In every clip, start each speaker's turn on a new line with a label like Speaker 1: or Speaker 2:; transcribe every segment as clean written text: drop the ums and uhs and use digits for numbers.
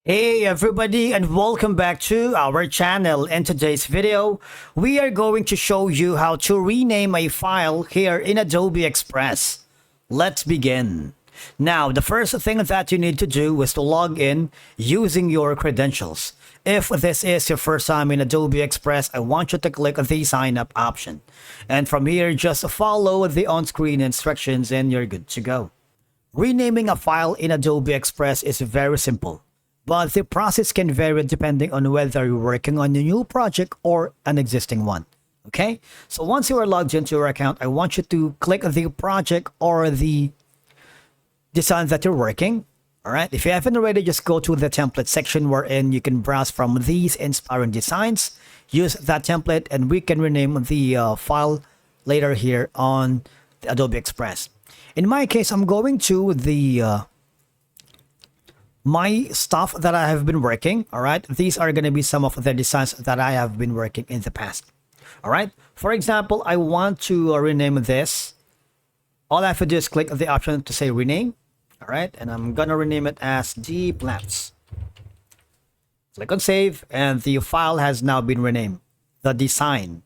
Speaker 1: Hey everybody, and welcome back to our channel. In today's video, we are going to show you how to rename a file here in Adobe Express. Let's begin. Now, the first thing that you need to do is to log in using your credentials. If this is your first time in Adobe Express, I want you to click the sign up option. And from here, just follow the on-screen instructions and you're good to go. Renaming a file in Adobe Express is very simple, but the process can vary depending on whether you're working on a new project or an existing one. Okay, so once you are logged into your account, I want you to click the project or the design that you're working. All right, if you haven't already, just go to the template section wherein you can browse from these inspiring designs. Use that template and we can rename the file later here on the Adobe Express. In my case, I'm going to the my stuff that I have been working. All right, these are going to be some of the designs that I have been working in the past. All right, for example, I want to rename this. All I have to do is click the option to say rename. All right, and I'm gonna rename it as D plants. Click on save, and the file has now been renamed, the design.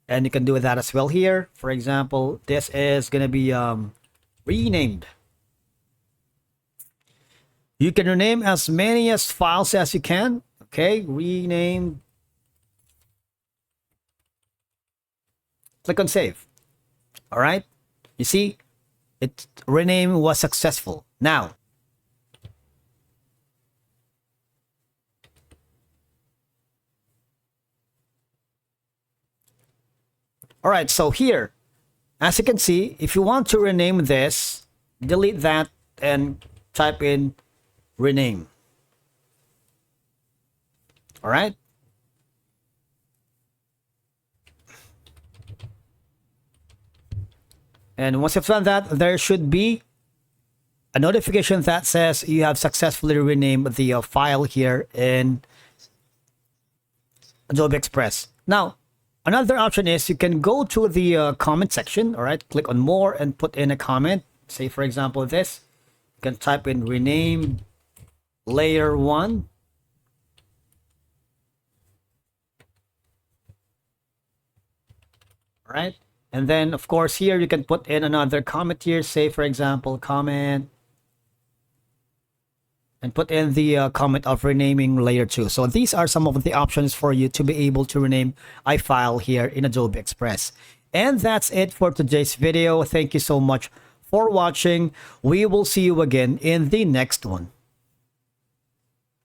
Speaker 1: And you can do that as well here. For example, this is gonna be renamed. You can rename as many as files as you can. Okay, rename. Click on save. All right, you see, it rename was successful. Now, all right, so here, as you can see, if you want to rename this, delete that and type in rename. All right. And once you've done that, there should be a notification that says you have successfully renamed the file here in Adobe Express. Now, another option is you can go to the comment section. All right, click on more and put in a comment. Say, for example, this. You can type in rename layer 1. All right, and then of course here you can put in another comment here. Say, for example, comment, and put in the comment of renaming layer 2. So these are some of the options for you to be able to rename a file here in Adobe Express. And that's it for today's video. Thank you so much for watching. We will see you again in the next one.